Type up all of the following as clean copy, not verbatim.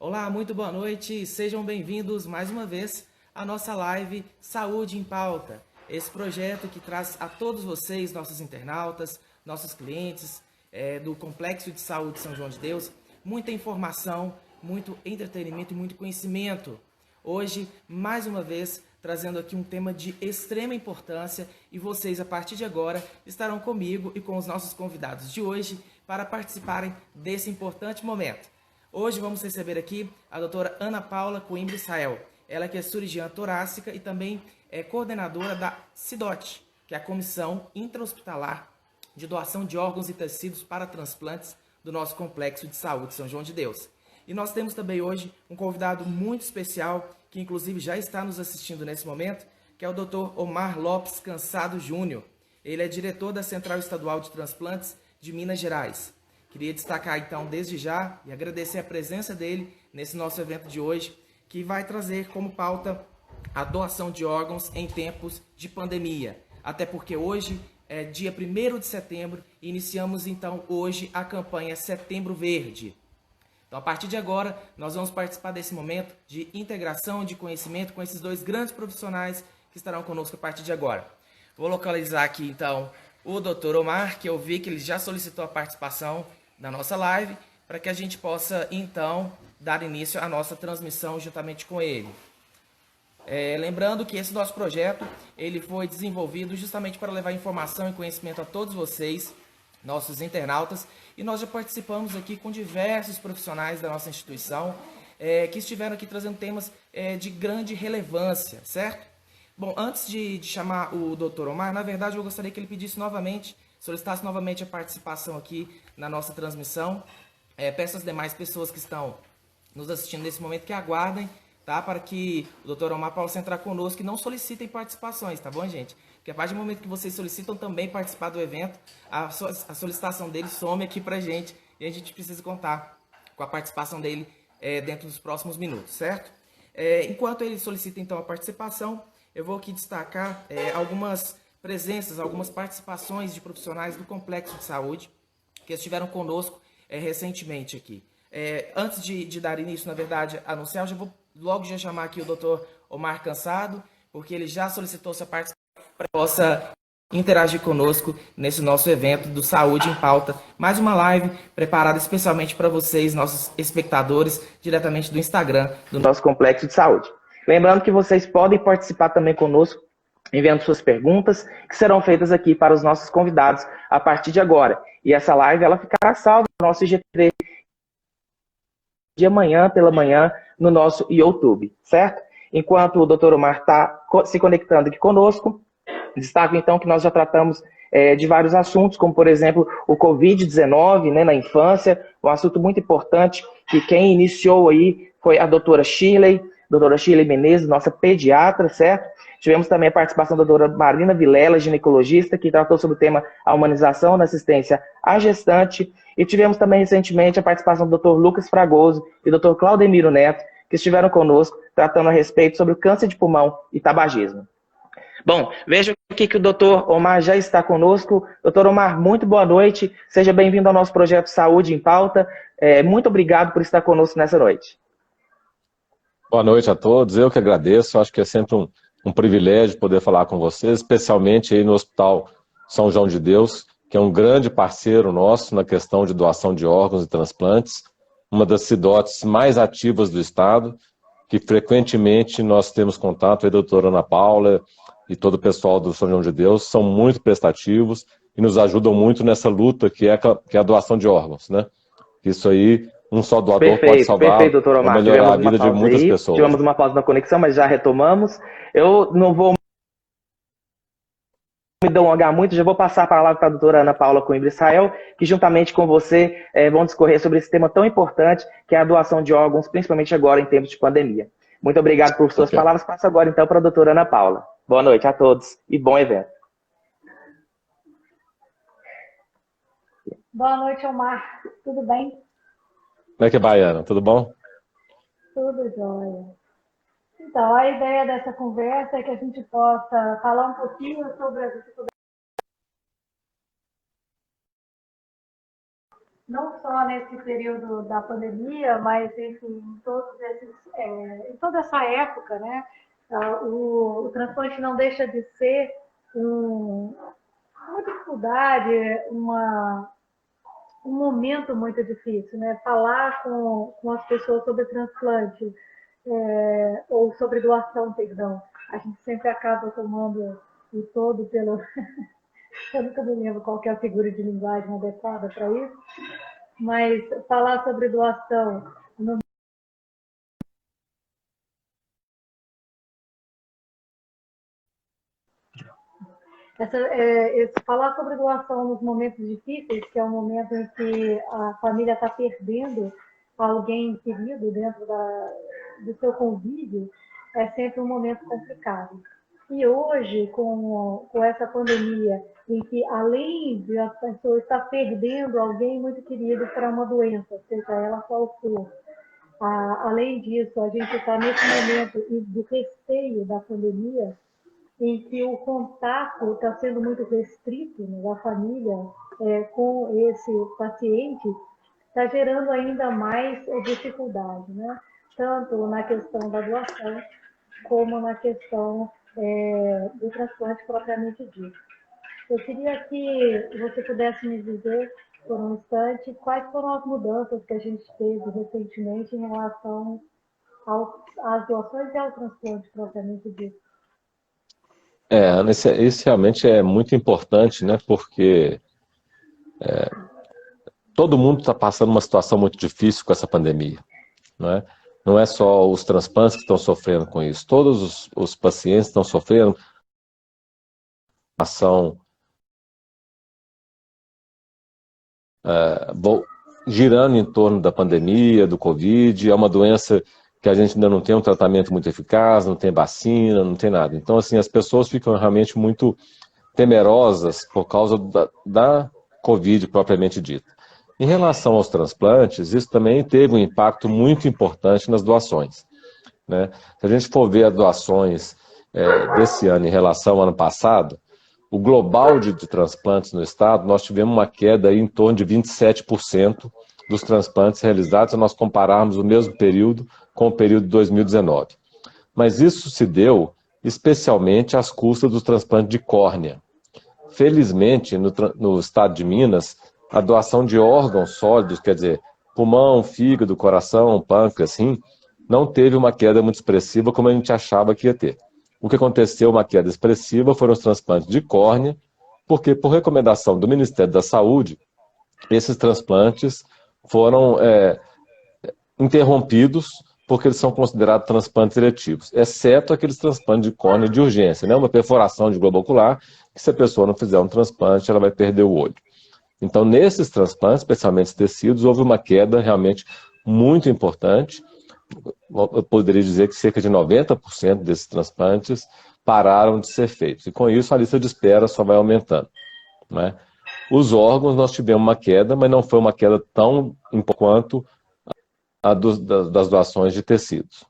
Olá, muito boa noite, sejam bem-vindos mais uma vez à nossa live Saúde em Pauta. Esse projeto que traz a todos vocês, nossos internautas, nossos clientes do Complexo de Saúde São João de Deus, muita informação, muito entretenimento e muito conhecimento. Hoje, mais uma vez, trazendo aqui um tema de extrema importância e vocês, a partir de agora, estarão comigo e com os nossos convidados de hoje para participarem desse importante momento. Hoje vamos receber aqui a doutora Ana Paula Coimbra Israel. Ela que é cirurgiã torácica e também é coordenadora da CIDOT, que é a Comissão Intra-Hospitalar de Doação de Órgãos e Tecidos para Transplantes do nosso Complexo de Saúde São João de Deus. E nós temos também hoje um convidado muito especial, que inclusive já está nos assistindo nesse momento, que é o Dr. Omar Lopes Cansado Júnior. Ele é diretor da Central Estadual de Transplantes de Minas Gerais. Queria destacar, então, desde já e agradecer a presença dele nesse nosso evento de hoje, que vai trazer como pauta a doação de órgãos em tempos de pandemia. Até porque hoje é dia 1º de setembro e iniciamos, então, hoje a campanha Setembro Verde. Então, a partir de agora, nós vamos participar desse momento de integração, de conhecimento com esses dois grandes profissionais que estarão conosco a partir de agora. Vou localizar aqui, então, o Dr. Omar, que eu vi que ele já solicitou a participação na nossa live, para que a gente possa, então, dar início à nossa transmissão juntamente com ele. Lembrando que esse nosso projeto, ele foi desenvolvido justamente para levar informação e conhecimento a todos vocês, nossos internautas, e nós já participamos aqui com diversos profissionais da nossa instituição, que estiveram aqui trazendo temas de grande relevância, certo? Bom, antes de chamar o Dr. Omar, na verdade eu gostaria que ele pedisse novamente, solicitasse novamente a participação aqui na nossa transmissão. Peço às demais pessoas que estão nos assistindo nesse momento que aguardem, tá? Para que o Dr. Omar possa entrar conosco e não solicitem participações, tá bom, gente? Porque a partir do momento que vocês solicitam também participar do evento, a solicitação dele some aqui pra gente e a gente precisa contar com a participação dele dentro dos próximos minutos, certo? Enquanto ele solicita então a participação, eu vou aqui destacar algumas presenças, algumas participações de profissionais do Complexo de Saúde que estiveram conosco recentemente aqui. Antes de dar início, na verdade, a anunciar, eu já vou logo já chamar aqui o Dr. Omar Cansado, porque ele já solicitou sua participação para que possa interagir conosco nesse nosso evento do Saúde em Pauta. Mais uma live preparada especialmente para vocês, nossos espectadores, diretamente do Instagram do nosso Complexo de Saúde. Lembrando que vocês podem participar também conosco, enviando suas perguntas, que serão feitas aqui para os nossos convidados a partir de agora. E essa live ela ficará salva no nosso IGTV de amanhã pela manhã no nosso YouTube, certo? Enquanto o Dr. Omar está se conectando aqui conosco, destaco então que nós já tratamos de vários assuntos, como por exemplo o Covid-19 na infância, um assunto muito importante que quem iniciou aí foi a doutora Shirley Menezes, nossa pediatra, certo? Tivemos também a participação da doutora Marina Vilela, ginecologista, que tratou sobre o tema a humanização na assistência à gestante. E tivemos também recentemente a participação do Dr. Lucas Fragoso e do Dr. Claudemiro Neto, que estiveram conosco tratando a respeito sobre o câncer de pulmão e tabagismo. Bom, vejo aqui que o Dr. Omar já está conosco. Dr. Omar, muito boa noite. Seja bem-vindo ao nosso projeto Saúde em Pauta. Muito obrigado por estar conosco nessa noite. Boa noite a todos. Eu que agradeço. Acho que é sempre um privilégio poder falar com vocês, especialmente aí no Hospital São João de Deus, que é um grande parceiro nosso na questão de doação de órgãos e transplantes, uma das CIDOTs mais ativas do Estado, que frequentemente nós temos contato, a doutora Ana Paula e todo o pessoal do São João de Deus são muito prestativos e nos ajudam muito nessa luta que é a doação de órgãos, né? Isso aí, um só doador pode salvar Perfeito, Dr. ou Omar. melhorar a vida de muitas pessoas. Tivemos uma pausa na conexão, mas já retomamos. Eu não vou me delongar muito, já vou passar a palavra para a doutora Ana Paula Coimbra Israel, que juntamente com você vão discorrer sobre esse tema tão importante, que é a doação de órgãos, principalmente agora em tempos de pandemia. Muito obrigado por suas palavras. Passo agora então para a doutora Ana Paula. Boa noite a todos e bom evento. Boa noite, Omar. Tudo bem? Como é que é, Baiana? Tudo bom? Tudo jóia. Então, a ideia dessa conversa é que a gente possa falar um pouquinho sobre as dificuldades não só nesse período da pandemia, mas enfim, em toda essa época, né? O transplante não deixa de ser uma dificuldade, um momento muito difícil, né? Falar com as pessoas sobre transplante, ou sobre doação, perdão. A gente sempre acaba tomando o todo pelo. Eu nunca me lembro qual que é a figura de linguagem adequada para isso, mas falar sobre doação. Falar sobre doação nos momentos difíceis, que é um momento em que a família está perdendo alguém querido dentro do seu convívio, é sempre um momento complicado. E hoje, com essa pandemia, em que além de a pessoa estar perdendo alguém muito querido para uma doença, seja ela qual for, além disso, a gente está nesse momento do receio da pandemia, em que o contato está sendo muito restrito, né, da família com esse paciente, está gerando ainda mais dificuldade, né? Tanto na questão da doação, como na questão do transplante propriamente dito. Eu queria que você pudesse me dizer, por um instante, quais foram as mudanças que a gente teve recentemente em relação às doações e ao transplante propriamente dito. Ana, esse realmente é muito importante, né? Porque todo mundo está passando uma situação muito difícil com essa pandemia, não é? Não é só os transplantes que estão sofrendo com isso, todos os pacientes estão sofrendo ação girando em torno da pandemia, do Covid. É uma doença que a gente ainda não tem um tratamento muito eficaz, não tem vacina, não tem nada. Então, assim, as pessoas ficam realmente muito temerosas por causa da Covid propriamente dita. Em relação aos transplantes, isso também teve um impacto muito importante nas doações, né? Se a gente for ver as doações desse ano em relação ao ano passado, o global de transplantes no estado, nós tivemos uma queda aí em torno de 27% dos transplantes realizados, se nós compararmos o mesmo período com o período de 2019. Mas isso se deu especialmente às custas do transplante de córnea. Felizmente, no estado de Minas, a doação de órgãos sólidos, quer dizer, pulmão, fígado, coração, pâncreas, rim, não teve uma queda muito expressiva como a gente achava que ia ter. O que aconteceu, uma queda expressiva, foram os transplantes de córnea, porque, por recomendação do Ministério da Saúde, esses transplantes foram interrompidos porque eles são considerados transplantes eletivos, exceto aqueles transplantes de córnea de urgência, né? Uma perfuração de globo ocular, que se a pessoa não fizer um transplante, ela vai perder o olho. Então, nesses transplantes, especialmente os tecidos, houve uma queda realmente muito importante. Eu poderia dizer que cerca de 90% desses transplantes pararam de ser feitos. E com isso, a lista de espera só vai aumentando, né? Os órgãos, nós tivemos uma queda, mas não foi uma queda tão importante quanto das doações de tecidos.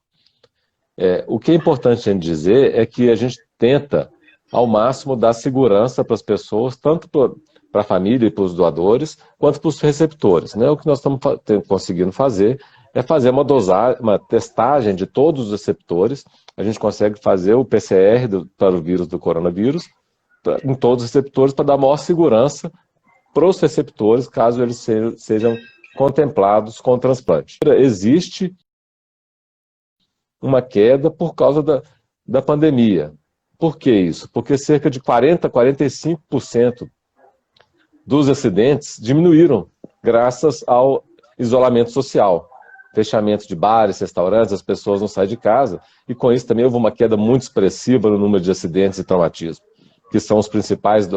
O que é importante a gente dizer é que a gente tenta, ao máximo, dar segurança para as pessoas, tanto para a família e para os doadores, quanto para os receptores, né? O que nós estamos conseguindo fazer é fazer uma testagem de todos os receptores. A gente consegue fazer o PCR para o vírus do coronavírus em todos os receptores para dar maior segurança para os receptores, caso eles sejam contemplados com o transplante. Existe uma queda por causa da pandemia. Por que isso? Porque cerca de 40% a 45% dos acidentes diminuíram graças ao isolamento social. Fechamento de bares, restaurantes, as pessoas não saem de casa, e com isso também houve uma queda muito expressiva no número de acidentes e traumatismo, que são os principais,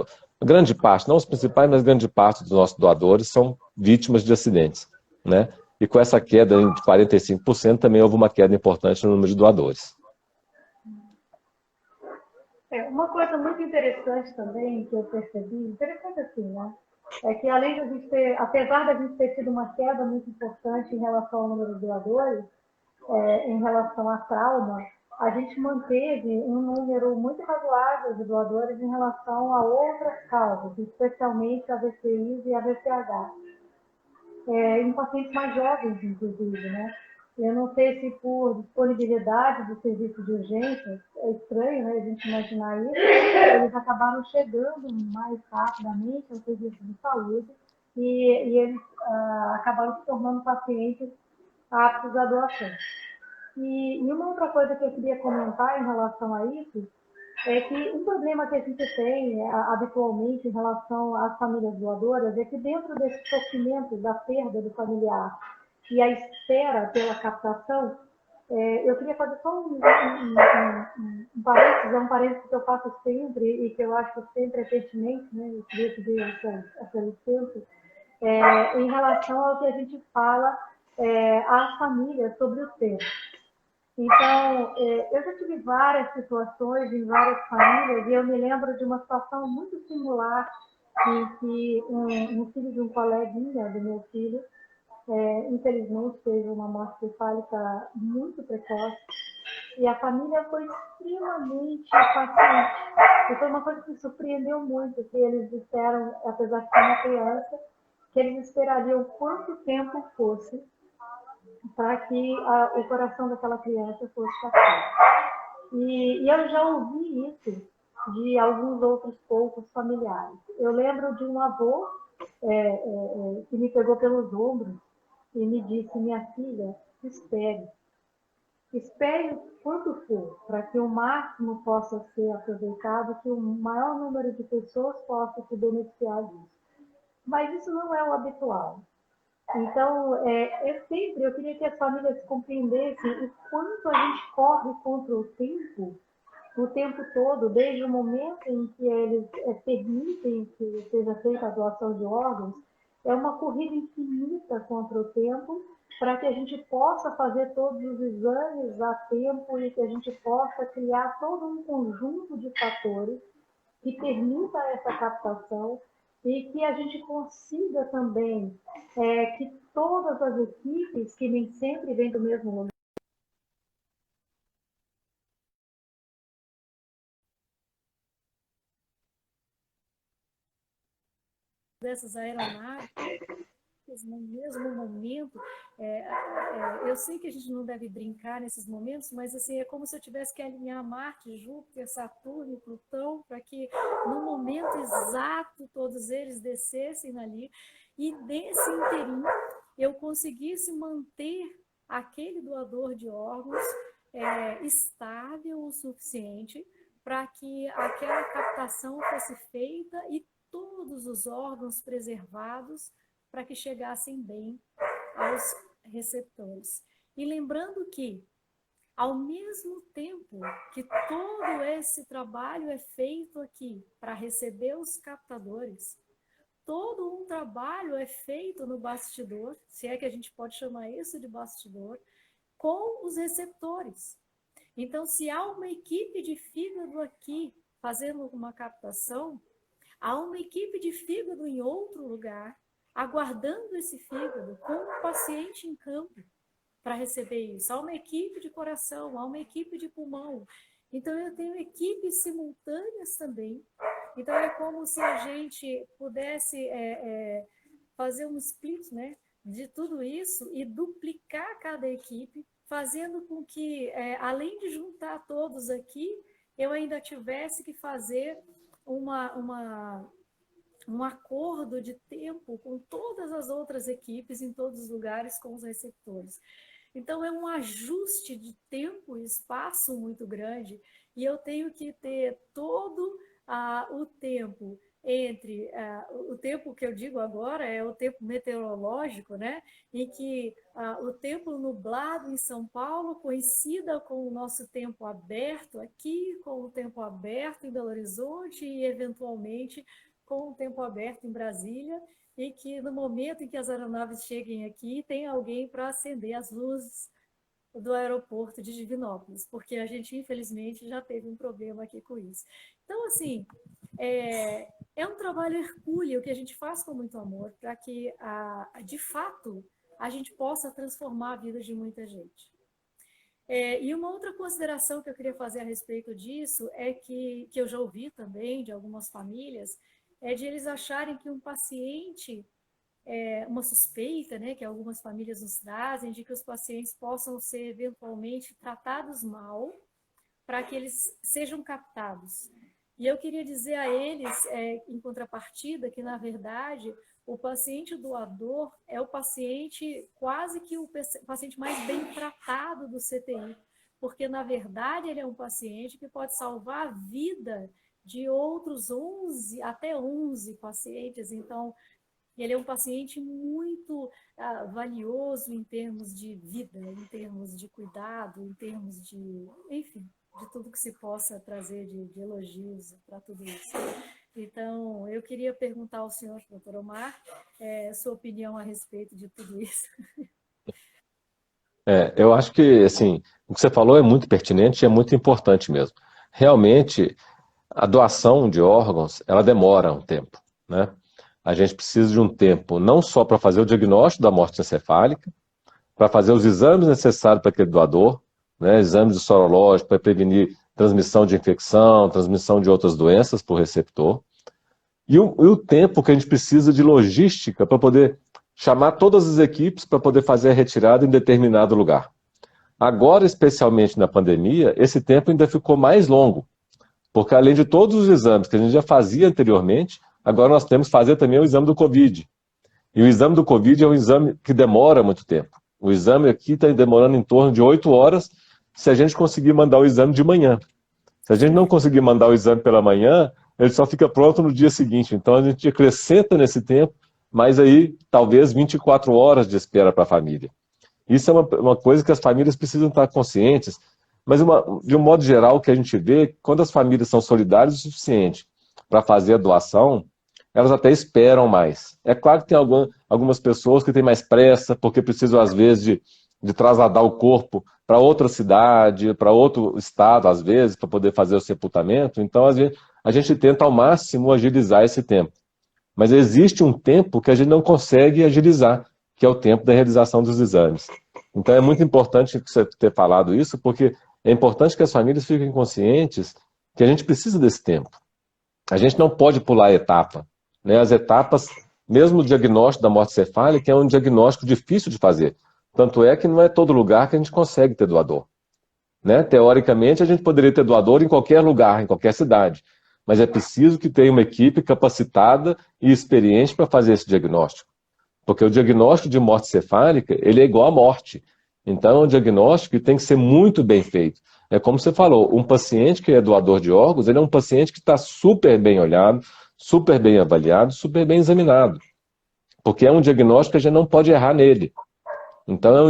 grande parte, não os principais, mas grande parte dos nossos doadores são vítimas de acidentes, né? E com essa queda de 45%, também houve uma queda importante no número de doadores. Uma coisa muito interessante também que eu percebi, interessante assim, né? É que além de a gente ter, apesar da gente ter tido uma queda muito importante em relação ao número de doadores, em relação a trauma, a gente manteve um número muito razoável de doadores em relação a outras causas, especialmente a VCIs e a VCH. em pacientes mais jovens, inclusive, né? Eu não sei se por disponibilidade do serviço de urgência, é estranho, né, a gente imaginar isso, eles acabaram chegando mais rapidamente ao serviço de saúde e eles acabaram se tornando pacientes aptos à doação. E uma outra coisa que eu queria comentar em relação a isso é que um problema que a gente tem habitualmente em relação às famílias doadoras é que dentro desse sofrimento da perda do familiar e a espera pela captação, eu queria fazer só um parênteses, é um parênteses que eu faço sempre e que eu acho sempre pertinente, né? Eu queria pedir essa licença, em relação ao que a gente fala às famílias sobre o tempo. Então, eu já tive várias situações em várias famílias e eu me lembro de uma situação muito singular em que um filho de um coleguinha do meu filho, infelizmente, teve uma morte cefálica muito precoce e a família foi extremamente paciente. E foi uma coisa que me surpreendeu muito, que eles disseram, apesar de ser uma criança, que eles esperariam quanto tempo fosse para que o coração daquela criança fosse captado. E eu já ouvi isso de alguns outros poucos familiares. Eu lembro de um avô que me pegou pelos ombros e me disse: minha filha, espere quanto for, para que o máximo possa ser aproveitado, que o maior número de pessoas possa se beneficiar disso. Mas isso não é o habitual. Então, eu queria que as famílias compreendessem o quanto a gente corre contra o tempo todo, desde o momento em que eles permitem que seja feita a doação de órgãos, é uma corrida infinita contra o tempo, para que a gente possa fazer todos os exames a tempo e que a gente possa criar todo um conjunto de fatores que permita essa captação e que a gente consiga também que todas as equipes, que nem sempre vêm do mesmo lugar, dessas aeronaves, no mesmo momento, eu sei que a gente não deve brincar nesses momentos, mas assim, é como se eu tivesse que alinhar Marte, Júpiter, Saturno e Plutão, para que no momento exato todos eles descessem ali, e nesse interim eu conseguisse manter aquele doador de órgãos estável o suficiente para que aquela captação fosse feita e todos os órgãos preservados para que chegassem bem aos receptores. E lembrando que, ao mesmo tempo que todo esse trabalho é feito aqui para receber os captadores, todo um trabalho é feito no bastidor, se é que a gente pode chamar isso de bastidor, com os receptores. Então, se há uma equipe de fígado aqui fazendo uma captação, há uma equipe de fígado em outro lugar, aguardando esse fígado com o paciente em campo para receber isso. Há uma equipe de coração, há uma equipe de pulmão. Então, eu tenho equipes simultâneas também. Então, é como se a gente pudesse fazer um split, né, de tudo isso e duplicar cada equipe, fazendo com que, além de juntar todos aqui, eu ainda tivesse que fazer um acordo de tempo com todas as outras equipes em todos os lugares com os receptores. Então, é um ajuste de tempo e espaço muito grande e eu tenho que ter todo o tempo entre o tempo que eu digo agora é o tempo meteorológico, né? Em que o tempo nublado em São Paulo coincida com o nosso tempo aberto aqui, com o tempo aberto em Belo Horizonte e, eventualmente, com o tempo aberto em Brasília, e que no momento em que as aeronaves cheguem aqui, tem alguém para acender as luzes do aeroporto de Divinópolis, porque a gente, infelizmente, já teve um problema aqui com isso. Então, assim, é um trabalho hercúleo que a gente faz com muito amor para que, de fato, a gente possa transformar a vida de muita gente. E uma outra consideração que eu queria fazer a respeito disso é que eu já ouvi também de algumas famílias, é de eles acharem que um paciente uma suspeita, né, que algumas famílias nos trazem, de que os pacientes possam ser eventualmente tratados mal para que eles sejam captados. E eu queria dizer a eles, em contrapartida, que, na verdade, o paciente doador é o paciente, quase que o paciente mais bem tratado do CTI, porque, na verdade, ele é um paciente que pode salvar a vida de outros 11, até 11 pacientes. Então, ele é um paciente muito valioso em termos de vida, em termos de cuidado, em termos de, enfim, de tudo que se possa trazer de elogios para tudo isso. Então, eu queria perguntar ao senhor, doutor Omar, sua opinião a respeito de tudo isso. Eu acho que, assim, o que você falou é muito pertinente e é muito importante mesmo. Realmente, a doação de órgãos, ela demora um tempo, né? A gente precisa de um tempo não só para fazer o diagnóstico da morte encefálica, para fazer os exames necessários para aquele doador, né? Exames sorológicos para prevenir transmissão de infecção, transmissão de outras doenças por receptor, e o tempo que a gente precisa de logística para poder chamar todas as equipes para poder fazer a retirada em determinado lugar. Agora, especialmente na pandemia, esse tempo ainda ficou mais longo, porque além de todos os exames que a gente já fazia anteriormente, agora nós temos que fazer também o exame do Covid. E o exame do Covid é um exame que demora muito tempo. O exame aqui está demorando em torno de 8 horas se a gente conseguir mandar o exame de manhã. Se a gente não conseguir mandar o exame pela manhã, ele só fica pronto no dia seguinte. Então a gente acrescenta nesse tempo, mas aí talvez 24 horas de espera para a família. Isso é uma coisa que as famílias precisam estar conscientes, mas de um modo geral, o que a gente vê, quando as famílias são solidárias o suficiente para fazer a doação, elas até esperam mais. É claro que tem algumas pessoas que têm mais pressa, porque precisam, às vezes, de trasladar o corpo para outra cidade, para outro estado, às vezes, para poder fazer o sepultamento. Então, a gente tenta, ao máximo, agilizar esse tempo. Mas existe um tempo que a gente não consegue agilizar, que é o tempo da realização dos exames. Então é muito importante você ter falado isso, porque é importante que as famílias fiquem conscientes que a gente precisa desse tempo. A gente não pode pular a etapa, né? As etapas, mesmo o diagnóstico da morte cefálica, é um diagnóstico difícil de fazer. Tanto é que não é todo lugar que a gente consegue ter doador, né? Teoricamente, a gente poderia ter doador em qualquer lugar, em qualquer cidade. Mas é preciso que tenha uma equipe capacitada e experiente para fazer esse diagnóstico. Porque o diagnóstico de morte cefálica, ele é igual à morte. Então, é um diagnóstico que tem que ser muito bem feito. É como você falou, um paciente que é doador de órgãos, ele é um paciente que está super bem olhado, super bem avaliado, super bem examinado. Porque é um diagnóstico que a gente não pode errar nele. Então,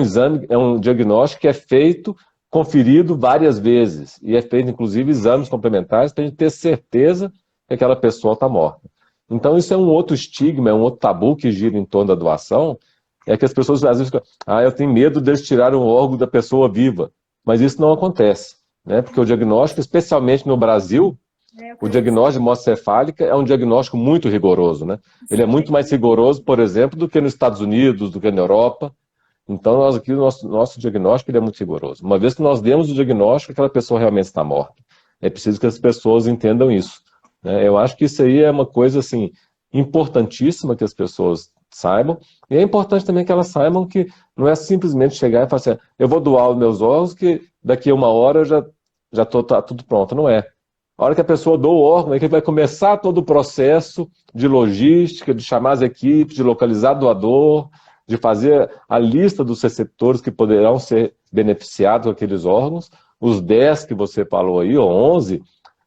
é um diagnóstico que é feito, conferido várias vezes. E é feito, inclusive, exames complementares para a gente ter certeza que aquela pessoa está morta. Então, isso é um outro estigma, é um outro tabu que gira em torno da doação, é que as pessoas às vezes ficam, eu tenho medo deles tirarem um órgão da pessoa viva. Mas isso não acontece, né? Porque o diagnóstico, especialmente no Brasil, o diagnóstico de morte cefálica é um diagnóstico muito rigoroso, né? Ele é muito mais rigoroso, por exemplo, do que nos Estados Unidos, do que na Europa. Então, nós aqui, o nosso diagnóstico ele é muito rigoroso. Uma vez que nós demos o diagnóstico, aquela pessoa realmente está morta. É preciso que as pessoas entendam isso, né? Eu acho que isso aí é uma coisa assim, importantíssima que as pessoas saibam. E é importante também que elas saibam que não é simplesmente chegar e falar assim, eu vou doar os meus órgãos que daqui a 1 hora tá tudo pronto. Não é. A hora que a pessoa doa o órgão, é que vai começar todo o processo de logística, de chamar as equipes, de localizar doador, de fazer a lista dos receptores que poderão ser beneficiados com aqueles órgãos, os 10 que você falou aí, ou 11,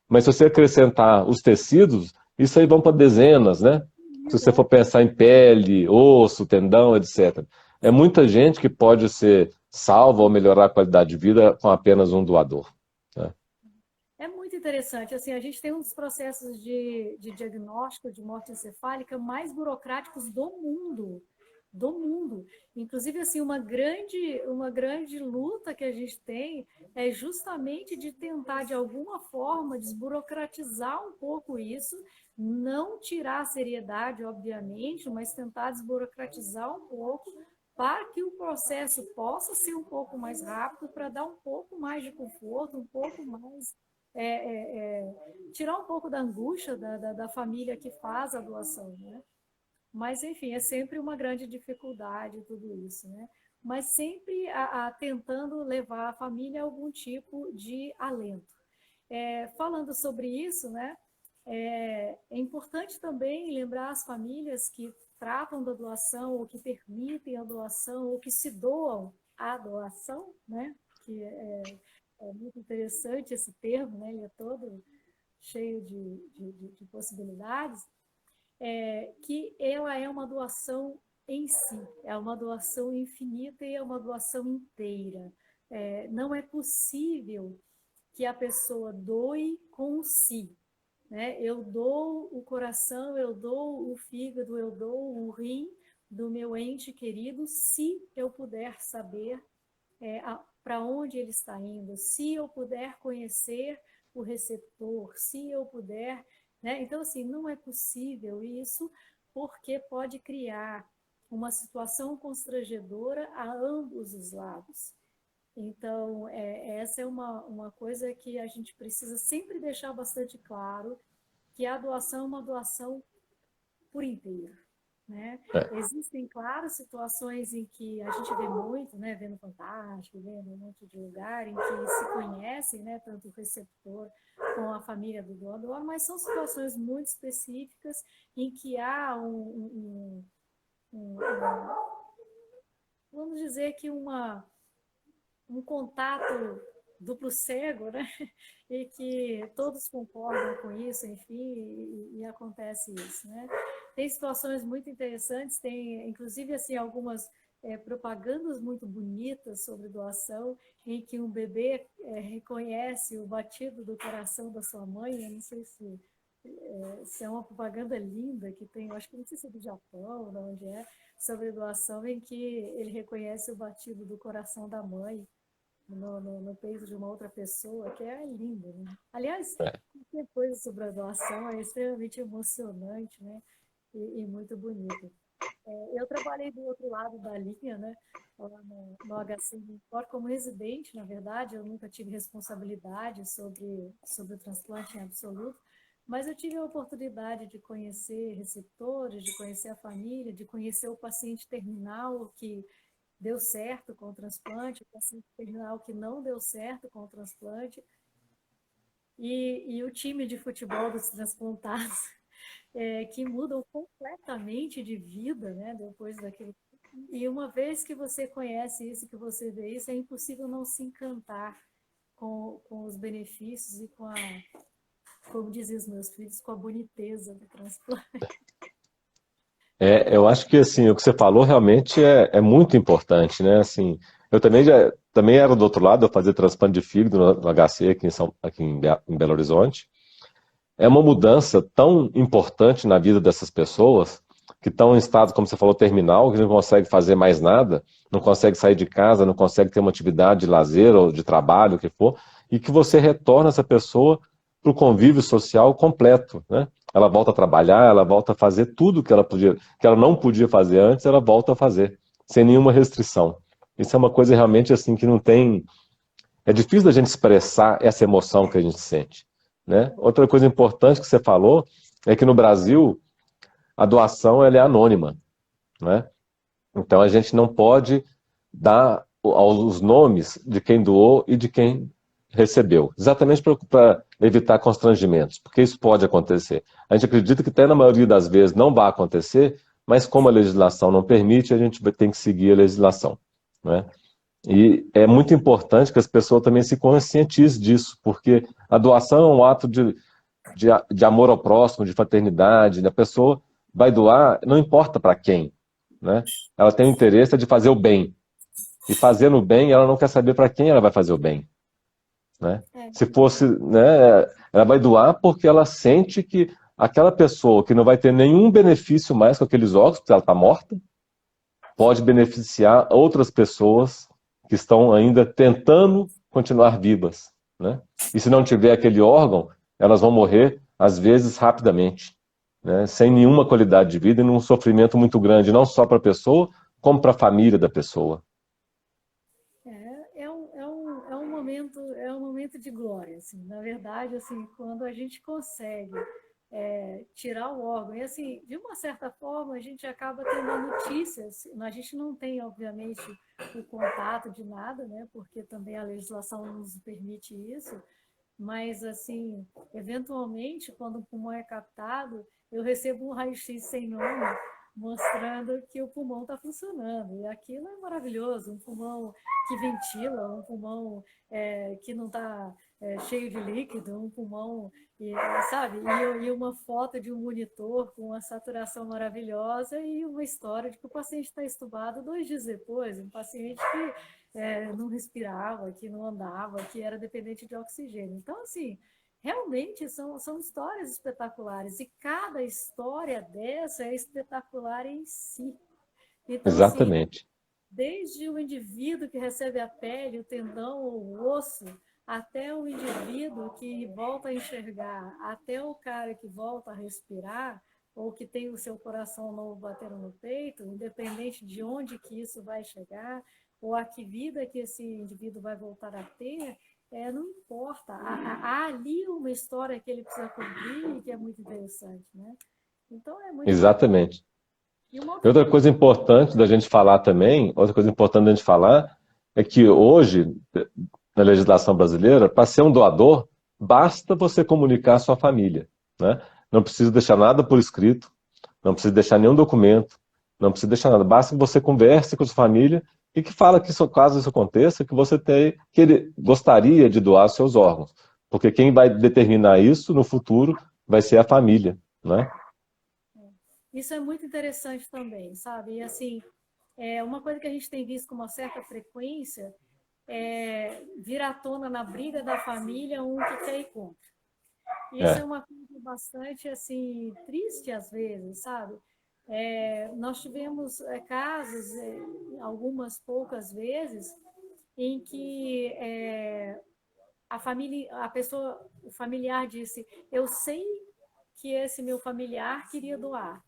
mas se você acrescentar os tecidos, isso aí vão para dezenas, né? Se você for pensar em pele, osso, tendão, etc. É muita gente que pode ser salva ou melhorar a qualidade de vida com apenas um doador, né? É muito interessante. Assim, a gente tem um dos processos de diagnóstico de morte encefálica mais burocráticos do mundo. Do mundo. Inclusive, assim, uma grande luta que a gente tem é justamente de tentar, de alguma forma, desburocratizar um pouco isso, não tirar a seriedade, obviamente, mas tentar desburocratizar um pouco para que o processo possa ser um pouco mais rápido, para dar um pouco mais de conforto, um pouco mais tirar um pouco da angústia da família que faz a doação, né? Mas, enfim, é sempre uma grande dificuldade tudo isso, né? Mas sempre tentando levar a família a algum tipo de alento. Falando sobre isso, né? É importante também lembrar as famílias que tratam da doação, ou que permitem a doação, ou que se doam à doação, né? Que é muito interessante esse termo, né? Ele é todo cheio de possibilidades, que ela é uma doação em si, é uma doação infinita e é uma doação inteira. Não é possível que a pessoa doe com si, né? Eu dou o coração, eu dou o fígado, eu dou o rim do meu ente querido, se eu puder saber para onde ele está indo, se eu puder conhecer o receptor, se eu puder, né? Então, assim, não é possível isso, porque pode criar uma situação constrangedora a ambos os lados. Então, essa é uma coisa que a gente precisa sempre deixar bastante claro, que a doação é uma doação por inteiro. Né? Existem, claro, situações em que a gente vê muito, né, vendo Fantástico, vendo um monte de lugar em que se conhecem, né, tanto o receptor com a família do doador, mas são situações muito específicas em que há vamos dizer que um contato duplo cego, né? E que todos concordam com isso, enfim, e acontece isso, né? Tem situações muito interessantes, tem inclusive assim algumas propagandas muito bonitas sobre doação, em que um bebê reconhece o batido do coração da sua mãe. Eu não sei se é uma propaganda linda que tem, eu acho que não sei se é do Japão, de onde é, sobre doação, em que ele reconhece o batido do coração da mãe no peito de uma outra pessoa, que é lindo, né? Aliás, qualquer coisa sobre a doação é extremamente emocionante, né? E muito bonito. Eu trabalhei do outro lado da linha, né? Lá no HC Import, como residente, na verdade, eu nunca tive responsabilidade sobre o transplante em absoluto, mas eu tive a oportunidade de conhecer receptores, de conhecer a família, de conhecer o paciente terminal que deu certo com o transplante, o paciente terminal que não deu certo com o transplante, e o time de futebol dos transplantados, que mudam completamente de vida, né, depois daquilo. E uma vez que você conhece isso, que você vê isso, é impossível não se encantar com os benefícios e como diziam os meus filhos, com a boniteza do transplante. Eu acho que assim, o que você falou realmente é muito importante, né? Assim, eu também era do outro lado, eu fazia transplante de fígado no HC aqui em Belo Horizonte. É uma mudança tão importante na vida dessas pessoas que estão em estado, como você falou, terminal, que não consegue fazer mais nada, não consegue sair de casa, não consegue ter uma atividade de lazer ou de trabalho, o que for, e que você retorna essa pessoa para o convívio social completo, né? Ela volta a trabalhar, ela volta a fazer tudo que ela não podia fazer antes, ela volta a fazer, sem nenhuma restrição. Isso é uma coisa realmente assim que não tem. É difícil da gente expressar essa emoção que a gente sente, né? Outra coisa importante que você falou é que no Brasil a doação ela é anônima, né? Então a gente não pode dar os nomes de quem doou e de quem recebeu, exatamente para evitar constrangimentos, porque isso pode acontecer. A gente acredita que até na maioria das vezes não vai acontecer, mas como a legislação não permite, a gente tem que seguir a legislação, né? E é muito importante que as pessoas também se conscientizem disso, porque a doação é um ato de amor ao próximo, de fraternidade. A pessoa vai doar, não importa para quem, né? Ela tem o interesse de fazer o bem. E fazendo o bem, ela não quer saber para quem ela vai fazer o bem, né? Se fosse, né, ela vai doar porque ela sente que aquela pessoa que não vai ter nenhum benefício mais com aqueles órgãos, porque ela está morta, pode beneficiar outras pessoas que estão ainda tentando continuar vivas, né? E se não tiver aquele órgão, elas vão morrer, às vezes, rapidamente, né? Sem nenhuma qualidade de vida e num sofrimento muito grande, não só para a pessoa, como para a família da pessoa. É um momento de glória, assim. Na verdade, assim, quando a gente consegue tirar o órgão. E assim, de uma certa forma, a gente acaba tendo notícias, a gente não tem, obviamente, o contato de nada, né? Porque também a legislação não nos permite isso, mas assim, eventualmente, quando o pulmão é captado, eu recebo um raio-x sem nome, mostrando que o pulmão está funcionando. E aquilo é maravilhoso, um pulmão que ventila, um pulmão que não está cheio de líquido, um pulmão, sabe? E uma foto de um monitor com uma saturação maravilhosa e uma história de que o paciente está estubado 2 dias depois, um paciente que não respirava, que não andava, que era dependente de oxigênio. Então, assim, realmente são histórias espetaculares, e cada história dessa é espetacular em si. Então, assim, Exatamente. desde o indivíduo que recebe a pele, o tendão ou o osso, até o indivíduo que volta a enxergar, até o cara que volta a respirar, ou que tem o seu coração novo batendo no peito, independente de onde que isso vai chegar, ou a que vida que esse indivíduo vai voltar a ter, não importa. Há ali uma história que ele precisa cumprir e que é muito interessante, né? Então, é muito bacana. Exatamente. E uma E outra outra coisa, coisa importante da gente falar também, outra coisa importante da gente falar, é que hoje, na legislação brasileira, para ser um doador, basta você comunicar a sua família, né? Não precisa deixar nada por escrito, não precisa deixar nenhum documento, não precisa deixar nada. Basta que você converse com a sua família e que fala que, caso isso aconteça, que ele gostaria de doar seus órgãos. Porque quem vai determinar isso no futuro vai ser a família, né? isso é muito interessante também, sabe? E assim, uma coisa que a gente tem visto com uma certa frequência vir à tona na briga da família um que quer ir contra. Isso é É, uma coisa bastante assim triste às vezes, sabe? Nós tivemos casos, algumas poucas vezes, em que a família, a pessoa, o familiar disse: eu sei que esse meu familiar queria doar,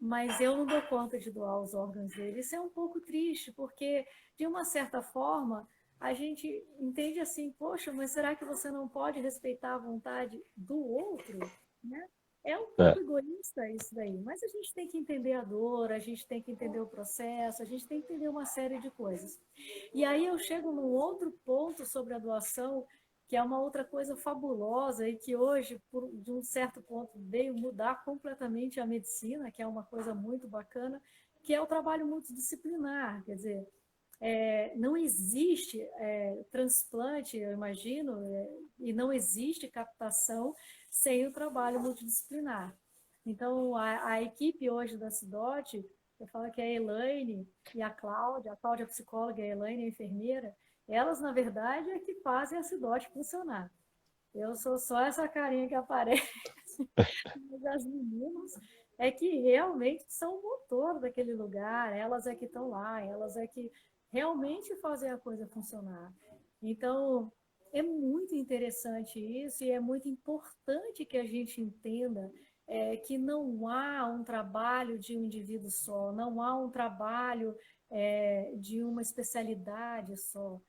mas eu não dou conta de doar os órgãos dele. Isso é um pouco triste, porque, de uma certa forma, a gente entende assim: poxa, mas será que você não pode respeitar a vontade do outro? Né? É um é. pouco egoísta isso daí, mas a gente tem que entender a dor, a gente tem que entender o processo, a gente tem que entender uma série de coisas. E aí eu chego num outro ponto sobre a doação, que é uma outra coisa fabulosa e que hoje, de um certo ponto, veio mudar completamente a medicina, que é uma coisa muito bacana, que é o trabalho multidisciplinar. Quer dizer, não existe transplante, eu imagino, e não existe captação sem o trabalho multidisciplinar. Então, a equipe hoje da Cidote, eu falo que é a Elaine e a Cláudia é psicóloga e a Elaine é enfermeira, elas, na verdade, é que fazem a Cidote funcionar. Eu sou só essa carinha que aparece, mas as meninas é que realmente são o motor daquele lugar, elas é que estão lá, elas é que realmente fazem a coisa funcionar. Então, é muito interessante isso e é muito importante que a gente entenda que não há um trabalho de um indivíduo só, não há um trabalho de uma especialidade só,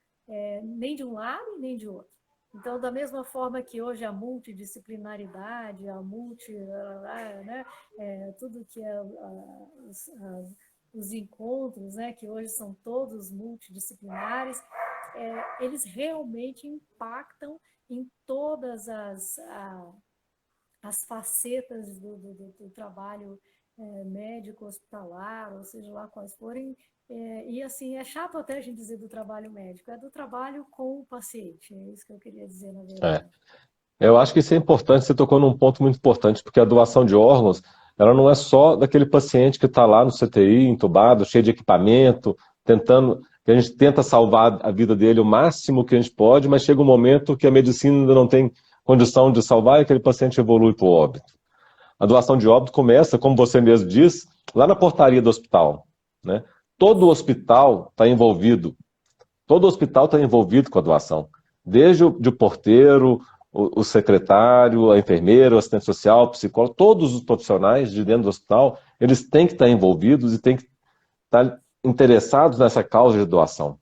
nem de um lado e nem de outro. Então, da mesma forma que hoje a multidisciplinaridade, né, tudo que os encontros, né, que hoje são todos multidisciplinares, eles realmente impactam em todas as facetas do trabalho médico, hospitalar, ou seja lá quais forem. E assim, é chato até a gente dizer do trabalho médico, é do trabalho com o paciente, é isso que eu queria dizer, na É. verdade. Eu acho que isso é importante, você tocou num ponto muito importante, porque a doação de órgãos, ela não é só daquele paciente que está lá no CTI, entubado, cheio de equipamento, que a gente tenta salvar a vida dele o máximo que a gente pode, mas chega um momento que a medicina ainda não tem condição de salvar e aquele paciente evolui para o óbito. A doação de óbito começa, como você mesmo diz, lá na portaria do hospital, né? Todo hospital está envolvido, todo hospital está envolvido com a doação, desde o porteiro, o secretário, a enfermeira, o assistente social, o psicólogo, todos os profissionais de dentro do hospital, eles têm que estar envolvidos e têm que estar interessados nessa causa de doação.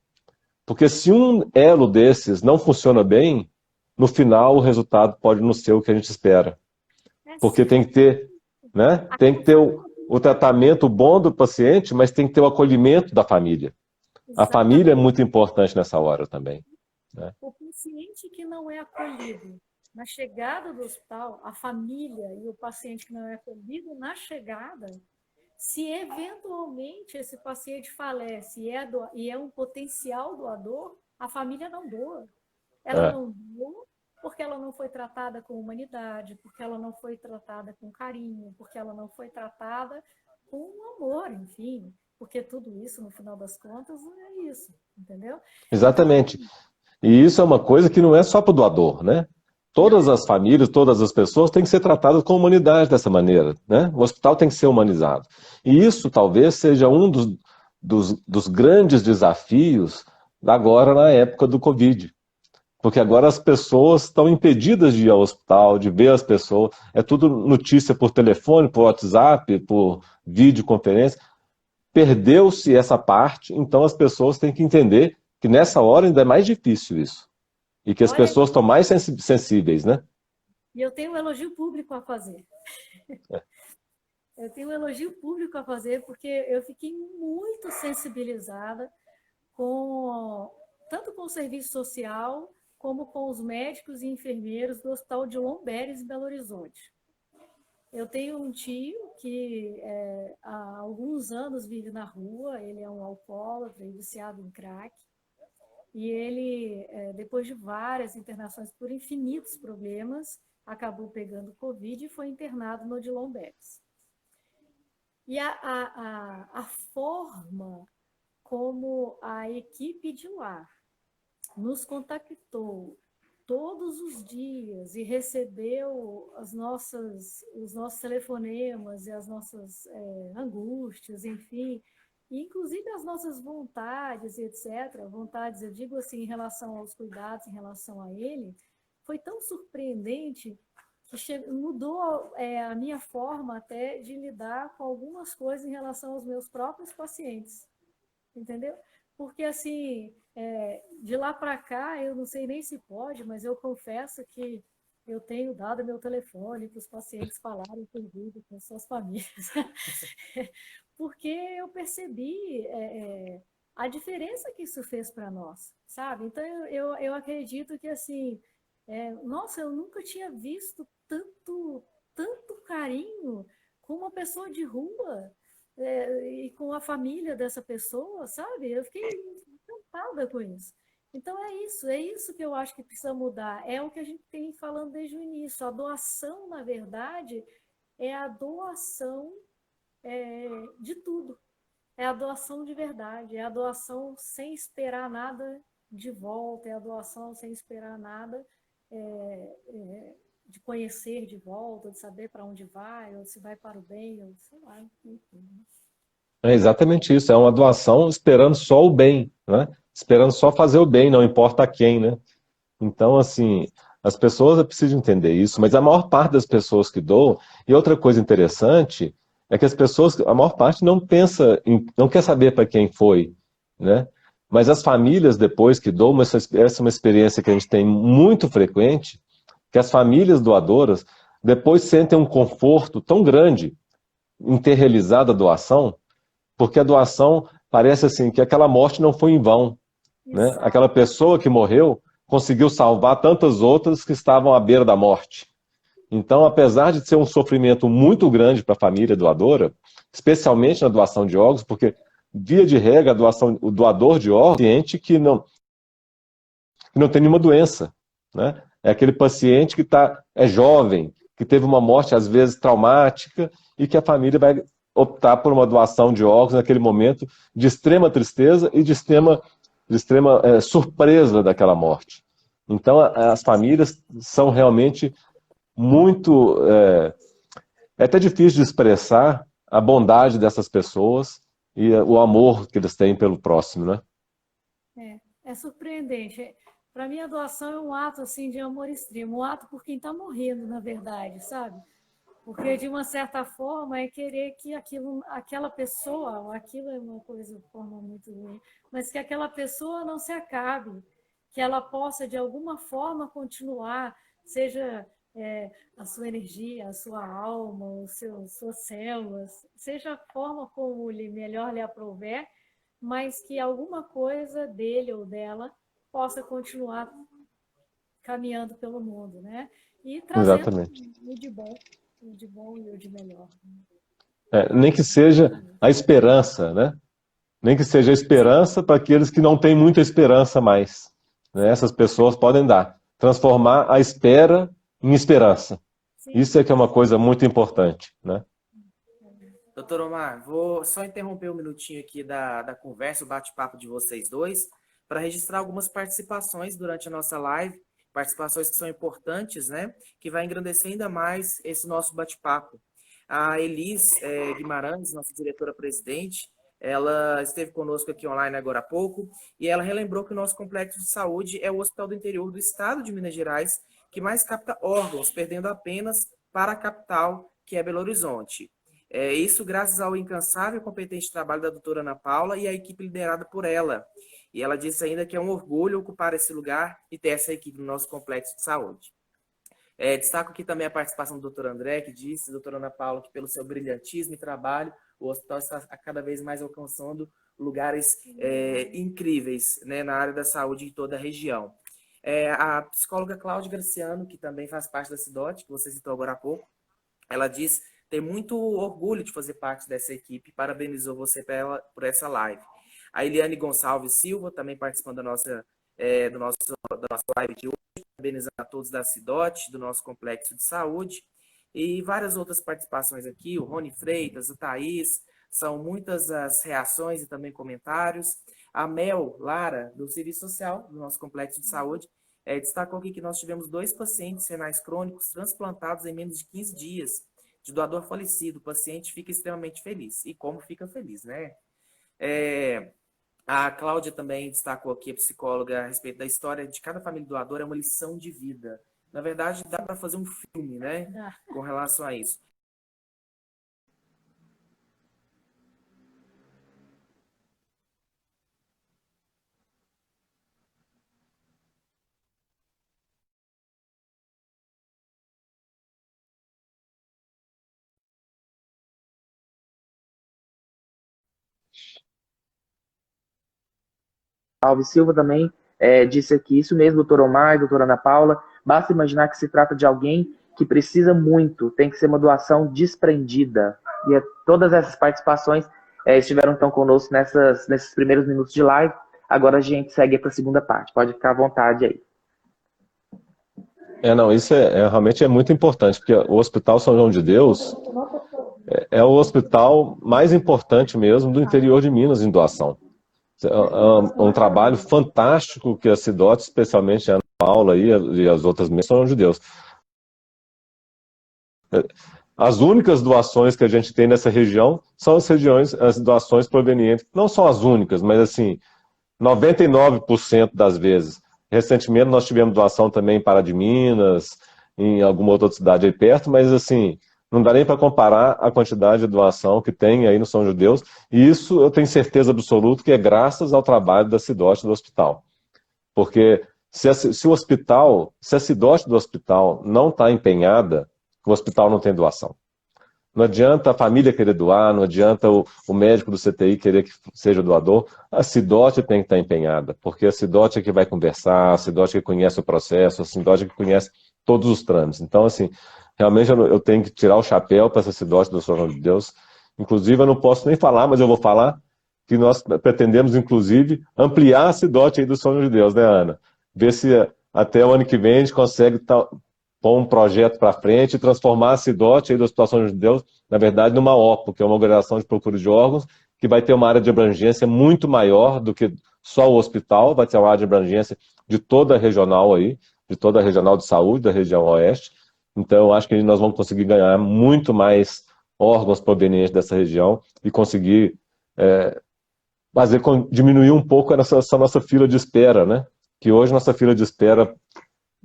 Porque se um elo desses não funciona bem, no final o resultado pode não ser o que a gente espera. porque tem que ter, né? Tem que ter o tratamento bom do paciente, mas tem que ter o acolhimento da família. A família é muito importante nessa hora também, né? O paciente que não é acolhido na chegada do hospital, a família e o paciente que não é acolhido na chegada, se eventualmente esse paciente falece e é um potencial doador, a família não doa. Ela não doa porque ela não foi tratada com humanidade, porque ela não foi tratada com carinho, porque ela não foi tratada com amor, enfim. Porque tudo isso, no final das contas, é isso, entendeu? Exatamente. E isso é uma coisa que não é só para o doador, né? Todas as famílias, todas as pessoas têm que ser tratadas com humanidade dessa maneira, né? O hospital tem que ser humanizado. E isso talvez seja um dos grandes desafios agora na época do Covid. Porque agora as pessoas estão impedidas de ir ao hospital, de ver as pessoas. É tudo notícia por telefone, por WhatsApp, por videoconferência. Perdeu-se essa parte, então as pessoas têm que entender que nessa hora ainda é mais difícil isso. E que as Olha, pessoas estão mais sensíveis, né? e eu tenho um elogio público a fazer. Eu tenho um elogio público a fazer porque eu fiquei muito sensibilizada tanto com o serviço social como com os médicos e enfermeiros do Hospital de Lomberes, em Belo Horizonte. Eu tenho um tio que há alguns anos vive na rua, ele é um alcoólatra e viciado em crack, e ele, depois de várias internações por infinitos problemas, acabou pegando Covid e foi internado no Odilon Beres. E a forma como a equipe de lá nos contactou todos os dias e recebeu os nossos telefonemas e as nossas angústias, enfim, e inclusive as nossas vontades, etc. Vontades, eu digo assim, em relação aos cuidados, em relação a ele, foi tão surpreendente que mudou a minha forma até de lidar com algumas coisas em relação aos meus próprios pacientes, entendeu? Porque, assim, de lá para cá, eu não sei nem se pode, mas eu confesso que eu tenho dado meu telefone para os pacientes falarem por vídeo com suas famílias, porque eu percebi a diferença que isso fez para nós, sabe? Então, eu acredito que, assim, nossa, eu nunca tinha visto tanto carinho com uma pessoa de rua, e com a família dessa pessoa, sabe? Eu fiquei encantada com isso. Então é isso que eu acho que precisa mudar. É o que a gente tem falando desde o início. A doação, na verdade, é a doação de tudo. É a doação de verdade, é a doação sem esperar nada de volta, é a doação sem esperar nada de conhecer de volta, de saber para onde vai, ou se vai para o bem, ou sei lá, enfim. É exatamente isso, é uma doação esperando só o bem, né? Esperando só fazer o bem, não importa a quem, né? Então, assim, as pessoas precisam entender isso, mas a maior parte das pessoas que doam, e outra coisa interessante, é que as pessoas, a maior parte não pensa, não quer saber para quem foi, né? Mas as famílias depois que doam, essa é uma experiência que a gente tem muito frequente, que as famílias doadoras depois sentem um conforto tão grande em ter realizado a doação, porque a doação parece assim que aquela morte não foi em vão, né? Aquela pessoa que morreu conseguiu salvar tantas outras que estavam à beira da morte. Então, apesar de ser um sofrimento muito grande para a família doadora, especialmente na doação de órgãos, porque via de regra o doador de órgãos é um paciente que não tem nenhuma doença, né? É aquele paciente que é jovem, que teve uma morte às vezes traumática e que a família vai optar por uma doação de órgãos naquele momento de extrema tristeza e de extrema surpresa daquela morte. Então, as famílias são realmente muito... É até difícil de expressar a bondade dessas pessoas e o amor que eles têm pelo próximo, né? É surpreendente. Para mim, a doação é um ato assim, de amor extremo, um ato por quem está morrendo, na verdade, sabe? Porque, de uma certa forma, é querer que aquela pessoa, aquilo é uma coisa de forma muito ruim, mas que aquela pessoa não se acabe, que ela possa, de alguma forma, continuar, seja a sua energia, a sua alma, suas células, seja a forma como melhor lhe aprouver, mas que alguma coisa dele ou dela possa continuar caminhando pelo mundo, né? E trazendo Exatamente. o de bom e o de melhor. Nem que seja a esperança, né? Nem que seja a esperança para aqueles que não têm muita esperança mais. Né? Essas pessoas podem transformar a espera em esperança. Sim. Isso é que é uma coisa muito importante, né? Doutor Omar, vou só interromper um minutinho aqui da conversa, o bate-papo de vocês dois, para registrar algumas participações durante a nossa live, participações que são importantes, né? Que vai engrandecer ainda mais esse nosso bate-papo. A Elis Guimarães, nossa diretora-presidente, ela esteve conosco aqui online agora há pouco, e ela relembrou que o nosso complexo de saúde é o hospital do interior do estado de Minas Gerais, que mais capta órgãos, perdendo apenas para a capital, que é Belo Horizonte. Isso graças ao incansável e competente trabalho da doutora Ana Paula e a equipe liderada por ela. E ela disse ainda que é um orgulho ocupar esse lugar e ter essa equipe no nosso complexo de saúde. Destaco aqui também a participação do doutor André, que disse, doutora Ana Paula, que pelo seu brilhantismo e trabalho, o hospital está cada vez mais alcançando lugares incríveis, né, na área da saúde em toda a região. A psicóloga Cláudia Graciano, que também faz parte da CIDOT, que você citou agora há pouco, ela diz ter muito orgulho de fazer parte dessa equipe, parabenizou você por essa live. A Eliane Gonçalves Silva, também participando da nossa live de hoje, parabenizando a todos da CIDOT, do nosso complexo de saúde, e várias outras participações aqui, o Rony Freitas, o Thaís, são muitas as reações e também comentários. A Mel Lara, do Serviço Social, do nosso complexo de saúde, destacou aqui que nós tivemos 2 pacientes renais crônicos transplantados em menos de 15 dias, de doador falecido. O paciente fica extremamente feliz. E como fica feliz, né? A Cláudia também destacou aqui, a psicóloga, a respeito da história de cada família doadora, é uma lição de vida. Na verdade, dá para fazer um filme, né? Com relação a isso. Alves Silva também disse aqui, isso mesmo, doutor Omar, doutora Ana Paula, basta imaginar que se trata de alguém que precisa muito, tem que ser uma doação desprendida. E todas essas participações estiveram então conosco nesses primeiros minutos de live. Agora a gente segue para a segunda parte, pode ficar à vontade aí. Não, isso realmente é muito importante, porque o Hospital São João de Deus é o hospital mais importante mesmo do interior de Minas em doação. É um trabalho fantástico que a CIDOT, especialmente a Ana Paula e as outras mesmas, são de Deus. As únicas doações que a gente tem nessa região são as doações provenientes, não são as únicas, mas assim, 99% das vezes. Recentemente nós tivemos doação também em Pará de Minas, em alguma outra cidade aí perto, mas assim, não dá nem para comparar a quantidade de doação que tem aí no São Judeus, e isso eu tenho certeza absoluta que é graças ao trabalho da CIDOT do hospital. Porque se a CIDOT do hospital não está empenhada, o hospital não tem doação. Não adianta a família querer doar, não adianta o médico do CTI querer que seja doador, a CIDOT tem que estar empenhada, porque a CIDOT é que vai conversar, a CIDOT é que conhece o processo, a CIDOT é que conhece todos os trâmites. Então, assim, realmente eu tenho que tirar o chapéu para essa CIDOT do São João de Deus. Inclusive, eu não posso nem falar, mas eu vou falar que nós pretendemos, inclusive, ampliar a CIDOT aí do São João de Deus, né, Ana? Ver se até o ano que vem a gente consegue pôr um projeto para frente e transformar a CIDOT aí do Hospital São João de Deus, na verdade, numa OPO, que é uma organização de procura de órgãos, que vai ter uma área de abrangência muito maior do que só o hospital, vai ter uma área de abrangência de toda a regional aí, de toda a regional de saúde da região oeste. Então, eu acho que nós vamos conseguir ganhar muito mais órgãos provenientes dessa região e conseguir diminuir um pouco essa nossa fila de espera, né? Que hoje nossa fila de espera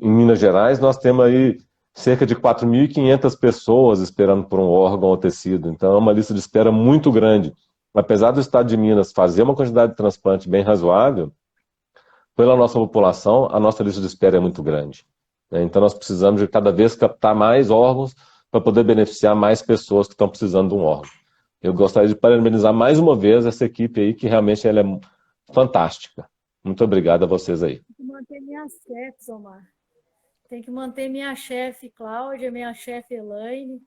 em Minas Gerais, nós temos aí cerca de 4.500 pessoas esperando por um órgão ou tecido. Então é uma lista de espera muito grande. Apesar do estado de Minas fazer uma quantidade de transplante bem razoável, pela nossa população, a nossa lista de espera é muito grande. né? Então nós precisamos de cada vez captar mais órgãos para poder beneficiar mais pessoas que estão precisando de um órgão. Eu gostaria de parabenizar mais uma vez essa equipe aí, que realmente ela é fantástica. Muito obrigado a vocês aí. Tem que manter minhas chefes, Omar. Tem que manter minha chefe Cláudia, minha chefe Elaine,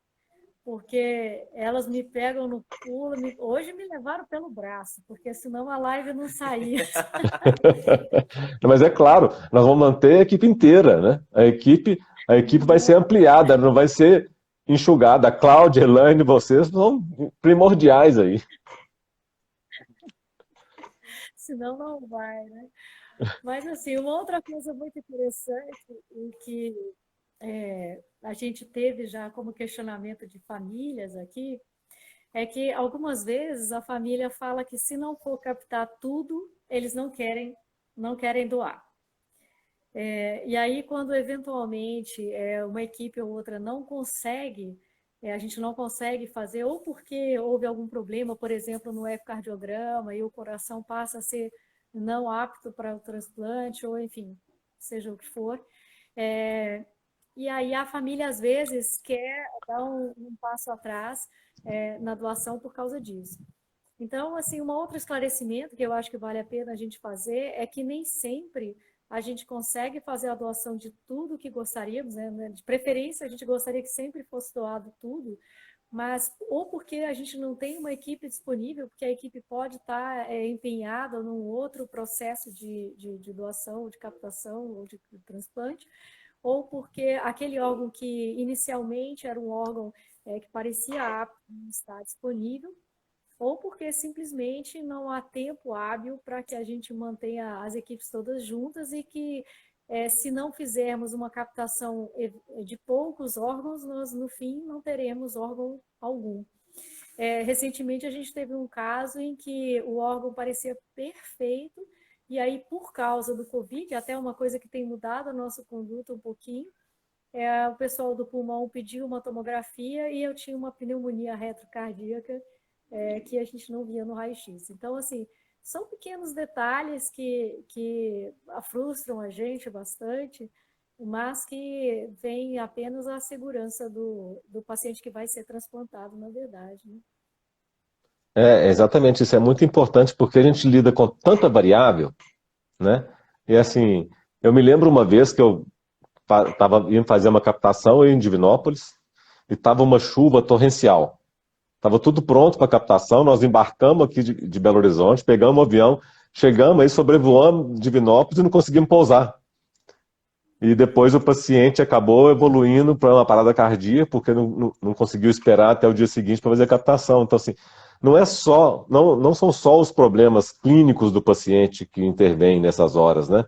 porque elas me pegam no pulo. Hoje me levaram pelo braço, porque senão a live não saía. Mas é claro, nós vamos manter a equipe inteira, né? A equipe vai ser ampliada, não vai ser enxugada. A Cláudia, a Elaine, vocês são primordiais aí. Senão não vai, né? Mas, assim, uma outra coisa muito interessante e que a gente teve já como questionamento de famílias aqui, é que algumas vezes a família fala que se não for captar tudo, eles não querem doar. E aí, quando eventualmente uma equipe ou outra não consegue, a gente não consegue fazer, ou porque houve algum problema, por exemplo, no ecocardiograma, e o coração passa a ser não apto para o transplante, ou enfim, seja o que for. E aí a família, às vezes, quer dar um passo atrás na doação por causa disso. Então, assim, um outro esclarecimento que eu acho que vale a pena a gente fazer é que nem sempre a gente consegue fazer a doação de tudo que gostaríamos, né? De preferência, a gente gostaria que sempre fosse doado tudo, mas ou porque a gente não tem uma equipe disponível, porque a equipe pode estar empenhada num outro processo de doação, de captação ou de transplante, ou porque aquele órgão que inicialmente era um órgão que parecia apto não está disponível, ou porque simplesmente não há tempo hábil para que a gente mantenha as equipes todas juntas e que, se não fizermos uma captação de poucos órgãos, nós, no fim, não teremos órgão algum. Recentemente, a gente teve um caso em que o órgão parecia perfeito, e aí, por causa do Covid, até uma coisa que tem mudado a nossa conduta um pouquinho, o pessoal do pulmão pediu uma tomografia e eu tinha uma pneumonia retrocardíaca que a gente não via no raio-x. Então, assim, são pequenos detalhes que frustram a gente bastante, mas que vem apenas a segurança do paciente que vai ser transplantado, na verdade, né? Exatamente, isso é muito importante porque a gente lida com tanta variável, né? E assim, eu me lembro uma vez que eu estava indo fazer uma captação em Divinópolis e estava uma chuva torrencial. Estava tudo pronto para captação, nós embarcamos aqui de Belo Horizonte, pegamos o avião, chegamos aí, sobrevoamos Divinópolis e não conseguimos pousar. E depois o paciente acabou evoluindo para uma parada cardíaca, porque não conseguiu esperar até o dia seguinte para fazer a captação. Então, assim, não são só os problemas clínicos do paciente que intervêm nessas horas, né?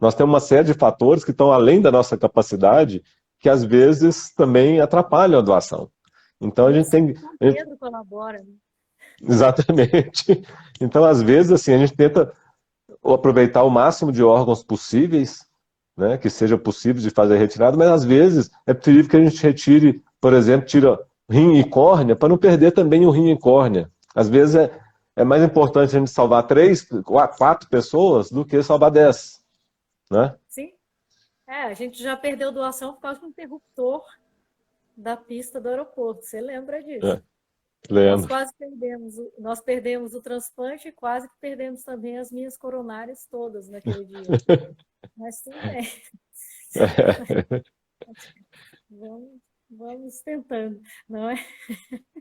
Nós temos uma série de fatores que estão além da nossa capacidade, que às vezes também atrapalham a doação. Então a gente tem... Pedro colabora, né? Exatamente. Então, às vezes, assim, a gente tenta aproveitar o máximo de órgãos possíveis, né, que seja possível de fazer a retirada, mas às vezes é preferível que a gente retire, por exemplo, tira rim e córnea, para não perder também o rim e córnea. Às vezes é mais importante a gente salvar 3, 4 pessoas do que salvar 10, né? Sim. A gente já perdeu doação por causa do interruptor da pista do aeroporto, você lembra disso? Lembro. Nós perdemos o transplante e quase que perdemos também as minhas coronárias todas naquele dia. Mas tudo bem. Vamos tentando, não é?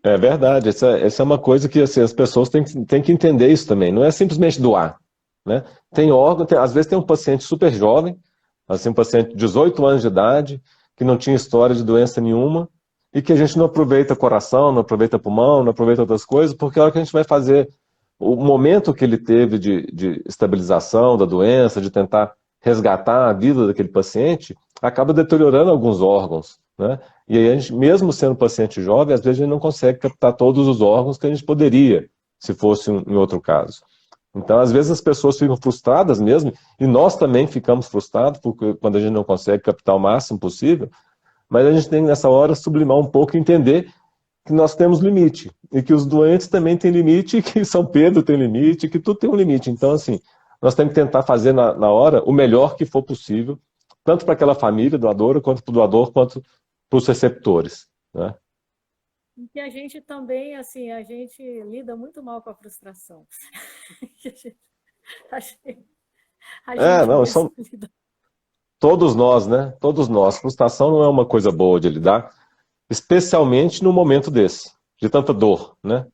É verdade, essa é uma coisa que assim, as pessoas têm que entender isso também, não é simplesmente doar, né? Tem órgão, às vezes tem um paciente super jovem, assim, um paciente de 18 anos de idade, que não tinha história de doença nenhuma, e que a gente não aproveita coração, não aproveita pulmão, não aproveita outras coisas, porque a hora que a gente vai fazer o momento que ele teve de estabilização da doença, de tentar resgatar a vida daquele paciente, acaba deteriorando alguns órgãos, né? E aí a gente, mesmo sendo paciente jovem, às vezes a gente não consegue captar todos os órgãos que a gente poderia, se fosse em outro caso. Então, às vezes as pessoas ficam frustradas mesmo, e nós também ficamos frustrados, porque quando a gente não consegue captar o máximo possível, mas a gente tem nessa hora sublimar um pouco e entender que nós temos limite, e que os doentes também têm limite, que São Pedro tem limite, que tudo tem um limite. Então, assim, nós temos que tentar fazer na hora o melhor que for possível tanto para aquela família doadora, quanto para o doador, quanto para os receptores, né? E que a gente também, assim, a gente lida muito mal com a frustração. a gente, a gente Não, mesmo são lida. todos nós, né? Todos nós. Frustração não é uma coisa boa de lidar, especialmente no momento desse, de tanta dor, né?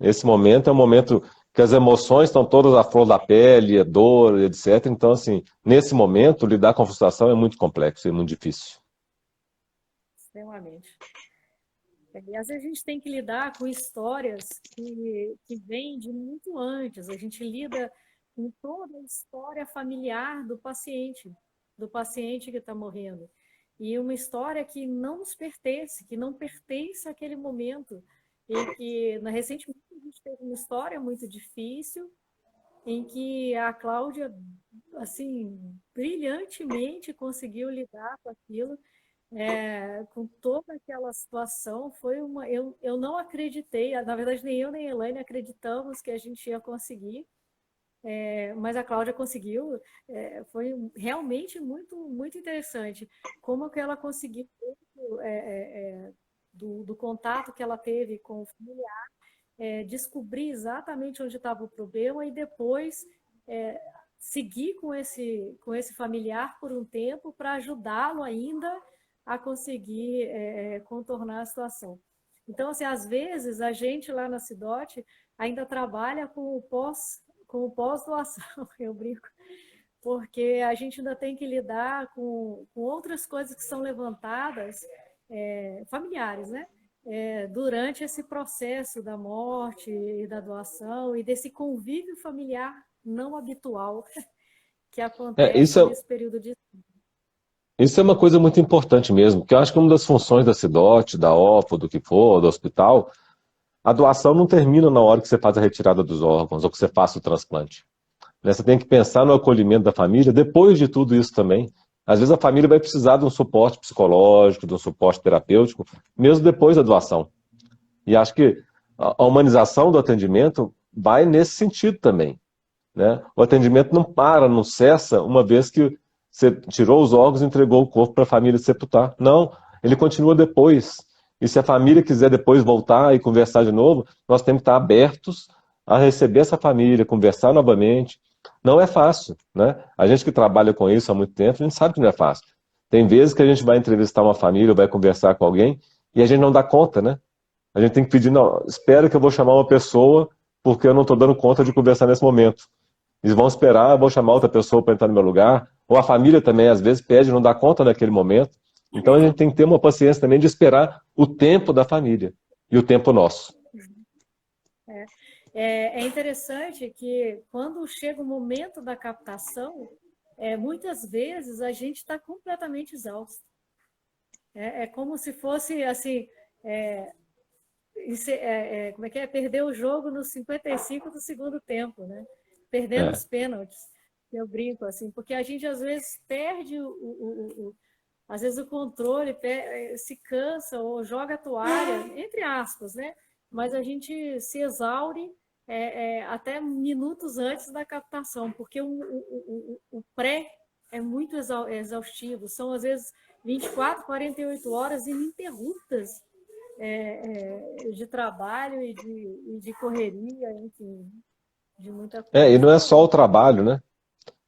Esse momento é um momento que as emoções estão todas à flor da pele, a dor, etc. Então, assim, nesse momento, lidar com a frustração é muito complexo e muito difícil. Extremamente. E às vezes a gente tem que lidar com histórias que vêm de muito antes. A gente lida com toda a história familiar do paciente que está morrendo. E uma história que não nos pertence, que não pertence àquele momento. E que, recentemente, a gente teve uma história muito difícil, em que a Cláudia, assim, brilhantemente conseguiu lidar com aquilo. Com toda aquela situação, eu não acreditei, na verdade nem eu nem a Elaine acreditamos que a gente ia conseguir, mas a Cláudia conseguiu. Foi realmente muito, muito interessante como que ela conseguiu, do contato que ela teve com o familiar, descobrir exatamente onde estava o problema e depois seguir com esse familiar por um tempo para ajudá-lo ainda a conseguir contornar a situação. Então, assim, às vezes, a gente lá na Cidote ainda trabalha com o pós-doação, eu brinco, porque a gente ainda tem que lidar com outras coisas que são levantadas, familiares, né? Durante esse processo da morte e da doação e desse convívio familiar não habitual que acontece nesse período de... Isso é uma coisa muito importante mesmo, porque eu acho que uma das funções da Cidote, da OPO, do que for, do hospital, a doação não termina na hora que você faz a retirada dos órgãos ou que você faça o transplante. Você tem que pensar no acolhimento da família depois de tudo isso também. Às vezes a família vai precisar de um suporte psicológico, de um suporte terapêutico, mesmo depois da doação. E acho que a humanização do atendimento vai nesse sentido também, né? O atendimento não para, não cessa, uma vez que você tirou os órgãos e entregou o corpo para a família sepultar. Não, ele continua depois. E se a família quiser depois voltar e conversar de novo, nós temos que estar abertos a receber essa família, conversar novamente. Não é fácil, né? A gente que trabalha com isso há muito tempo, a gente sabe que não é fácil. Tem vezes que a gente vai entrevistar uma família, vai conversar com alguém, e a gente não dá conta, né? A gente tem que pedir, não, espera que eu vou chamar uma pessoa, porque eu não estou dando conta de conversar nesse momento. Eles vão esperar, eu vou chamar outra pessoa para entrar no meu lugar. Ou a família também, às vezes, pede, não dá conta naquele momento. Então a gente tem que ter uma paciência também de esperar o tempo da família e o tempo nosso. É interessante que quando chega o momento da captação, muitas vezes a gente está completamente exausto. É como se fosse assim, como é que é? Perder o jogo nos 55 do segundo tempo, né? Perdendo os pênaltis. Eu brinco assim, porque a gente às vezes perde às vezes o controle, se cansa ou joga a toalha, entre aspas, né? Mas a gente se exaure até minutos antes da captação, porque o pré é muito exaustivo. São, às vezes, 24, 48 horas ininterruptas de trabalho e de correria, enfim, de muita coisa. E não é só o trabalho, né?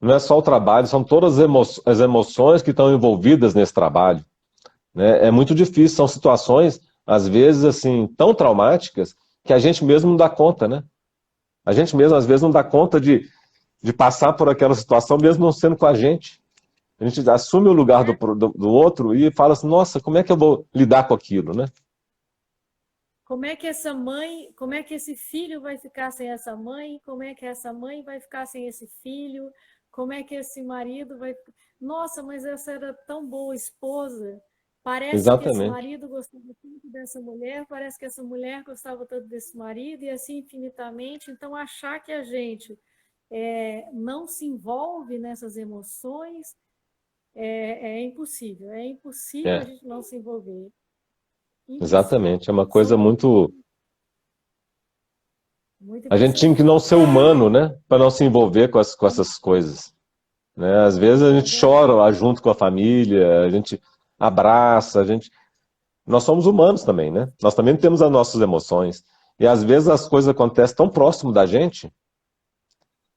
Não é só o trabalho, são todas as emoções que estão envolvidas nesse trabalho, né? É muito difícil, são situações, às vezes, assim, tão traumáticas que a gente mesmo não dá conta, né? A gente mesmo, às vezes, não dá conta de passar por aquela situação, mesmo não sendo com a gente. A gente assume o lugar do outro e fala assim, nossa, como é que eu vou lidar com aquilo, né? Como é que essa mãe, como é que esse filho vai ficar sem essa mãe? Como é que essa mãe vai ficar sem esse filho? Como é que esse marido vai... Nossa, mas essa era tão boa esposa. Parece que esse marido gostava tanto dessa mulher, parece que essa mulher gostava tanto desse marido, e assim infinitamente. Então, achar que a gente não se envolve nessas emoções é impossível. É impossível a gente não se envolver. Impossível. Exatamente, é uma coisa muito a gente tinha que não ser humano, né? Para não se envolver com essas coisas. né? Às vezes a gente chora lá junto com a família, a gente abraça, nós somos humanos também, né? Nós também temos as nossas emoções. E às vezes as coisas acontecem tão próximo da gente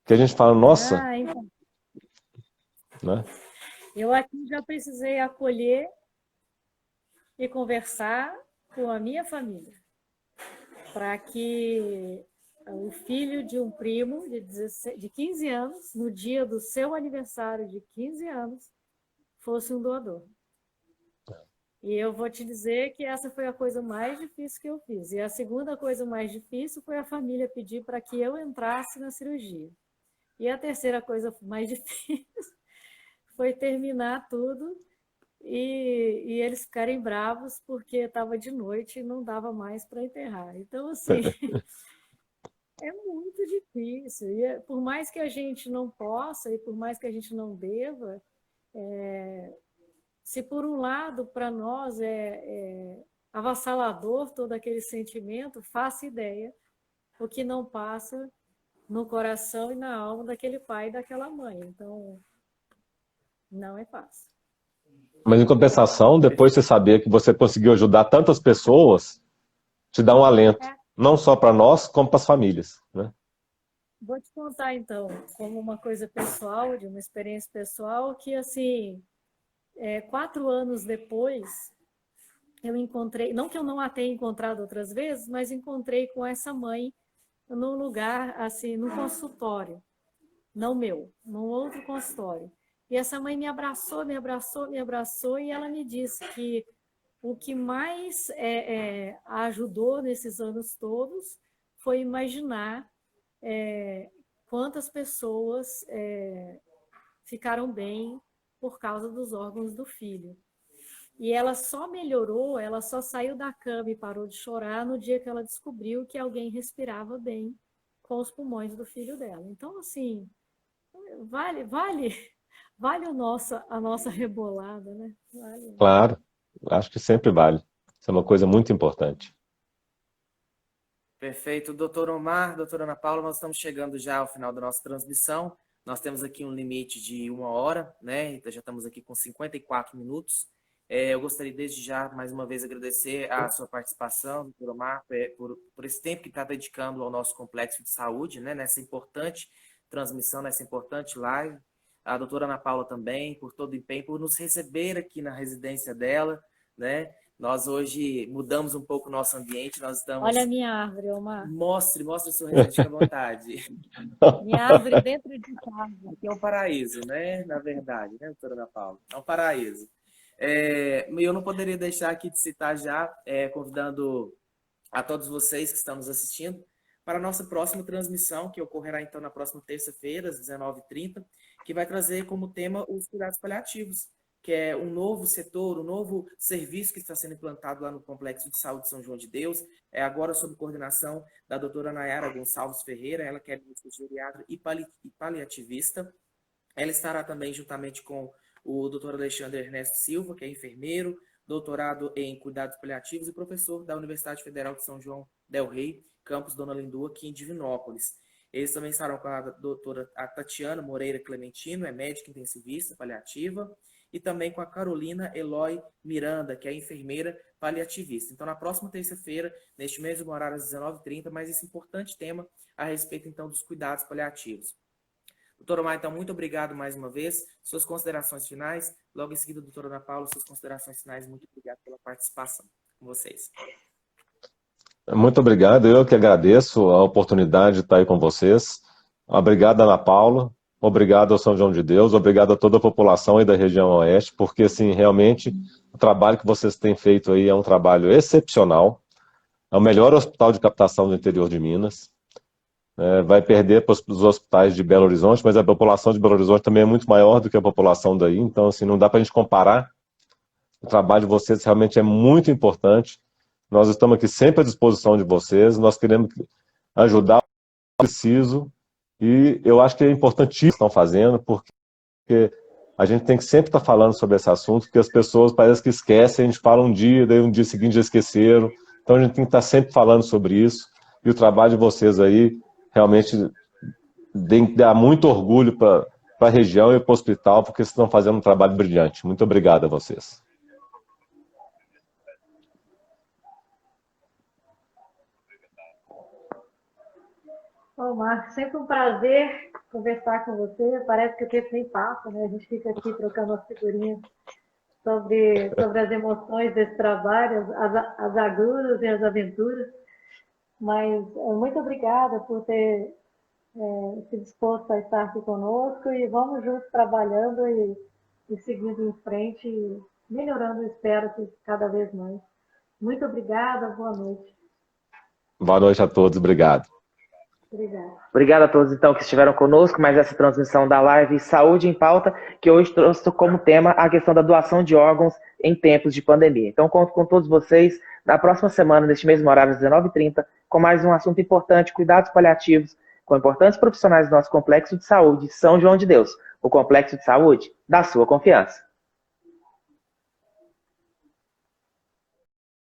que a gente fala, nossa, Então, né? eu aqui já precisei acolher e conversar com a minha família, para que o filho de um primo de 15 anos, no dia do seu aniversário de 15 anos, fosse um doador. E eu vou te dizer que essa foi a coisa mais difícil que eu fiz. E a segunda coisa mais difícil foi a família pedir para que eu entrasse na cirurgia. E a terceira coisa mais difícil foi terminar tudo e eles ficarem bravos porque estava de noite e não dava mais para enterrar. Então, assim, é muito difícil. E por mais que a gente não possa e por mais que a gente não deva, se por um lado para nós é avassalador todo aquele sentimento, faça ideia o que não passa no coração e na alma daquele pai e daquela mãe. Então, não é fácil. Mas em compensação, depois de você saber que você conseguiu ajudar tantas pessoas, te dá um alento, não só para nós, como para as famílias, né? Vou te contar, então, como uma coisa pessoal, de uma experiência pessoal, que, assim, 4 anos depois, eu encontrei, não que eu não a tenha encontrado outras vezes, mas encontrei com essa mãe num lugar, assim, num consultório, não meu, num outro consultório. E essa mãe me abraçou, e ela me disse que o que mais a ajudou nesses anos todos foi imaginar quantas pessoas ficaram bem por causa dos órgãos do filho. E ela só melhorou, ela só saiu da cama e parou de chorar no dia que ela descobriu que alguém respirava bem com os pulmões do filho dela. Então, assim, vale a nossa rebolada, né? Vale. Claro, acho que sempre vale. Isso é uma coisa muito importante. Perfeito. Doutor Omar, doutora Ana Paula, nós estamos chegando já ao final da nossa transmissão. Nós temos aqui um limite de 1 hora, né? Então já estamos aqui com 54 minutos. Eu gostaria desde já, mais uma vez, agradecer a sua participação, doutor Omar, por esse tempo que está dedicando ao nosso complexo de saúde, né? Nessa importante transmissão, nessa importante live. A doutora Ana Paula também, por todo o empenho, por nos receber aqui na residência dela, né? Nós hoje mudamos um pouco o nosso ambiente, nós estamos... Olha a minha árvore, Omar. Mostre a sua residência à vontade. Minha árvore dentro de casa. Aqui é um paraíso, né? Na verdade, né, doutora Ana Paula? É um paraíso. Eu não poderia deixar aqui de citar já, convidando a todos vocês que estão nos assistindo para a nossa próxima transmissão, que ocorrerá então na próxima terça-feira, às 19h30, que vai trazer como tema os cuidados paliativos, que é um novo setor, um novo serviço que está sendo implantado lá no Complexo de Saúde São João de Deus, agora sob coordenação da doutora Nayara Gonçalves Ferreira, ela que é geriatra e paliativista. Ela estará também juntamente com o doutor Alexandre Ernesto Silva, que é enfermeiro, doutorado em cuidados paliativos e professor da Universidade Federal de São João del Rei, campus Dona Lindu, aqui em Divinópolis. Eles também estarão com a doutora Tatiana Moreira Clementino, é médica intensivista paliativa, e também com a Carolina Eloy Miranda, que é enfermeira paliativista. Então, na próxima terça-feira, neste mesmo horário, às 19h30, mais esse importante tema a respeito, então, dos cuidados paliativos. Doutor Omar, então, muito obrigado mais uma vez. Suas considerações finais. Logo em seguida, doutora Ana Paula, suas considerações finais. Muito obrigado pela participação com vocês. Muito obrigado. Eu que agradeço a oportunidade de estar aí com vocês. Obrigado, Ana Paula. Obrigado ao São João de Deus. Obrigado a toda a população aí da região oeste, porque, assim, realmente, o trabalho que vocês têm feito aí é um trabalho excepcional. É o melhor hospital de captação do interior de Minas. Vai perder para os hospitais de Belo Horizonte, mas a população de Belo Horizonte também é muito maior do que a população daí, então assim, não dá para a gente comparar. O trabalho de vocês realmente é muito importante. Nós estamos aqui sempre à disposição de vocês, nós queremos ajudar o que preciso, e eu acho que é importantíssimo o que estão fazendo, porque a gente tem que sempre estar falando sobre esse assunto, que as pessoas parece que esquecem, a gente fala um dia, daí um dia seguinte já esqueceram, então a gente tem que estar sempre falando sobre isso, e o trabalho de vocês aí realmente tem que dar muito orgulho para para a região e para o hospital, porque vocês estão fazendo um trabalho brilhante. Muito obrigado a vocês. Bom, Marcos, sempre um prazer conversar com você. Parece que o tempo nem passa, né? A gente fica aqui trocando as figurinhas sobre as emoções desse trabalho, as agruras e as aventuras. Mas muito obrigada por ter se disposto a estar aqui conosco e vamos juntos trabalhando e seguindo em frente, e melhorando, espero que cada vez mais. Muito obrigada, boa noite. Boa noite a todos, obrigado. Obrigada. Obrigado a todos, então, que estiveram conosco, mais essa transmissão da live Saúde em Pauta, que hoje trouxe como tema a questão da doação de órgãos em tempos de pandemia. Então, conto com todos vocês na próxima semana, neste mesmo horário, às 19h30, com mais um assunto importante, cuidados paliativos, com importantes profissionais do nosso Complexo de Saúde São João de Deus, o Complexo de Saúde da sua confiança.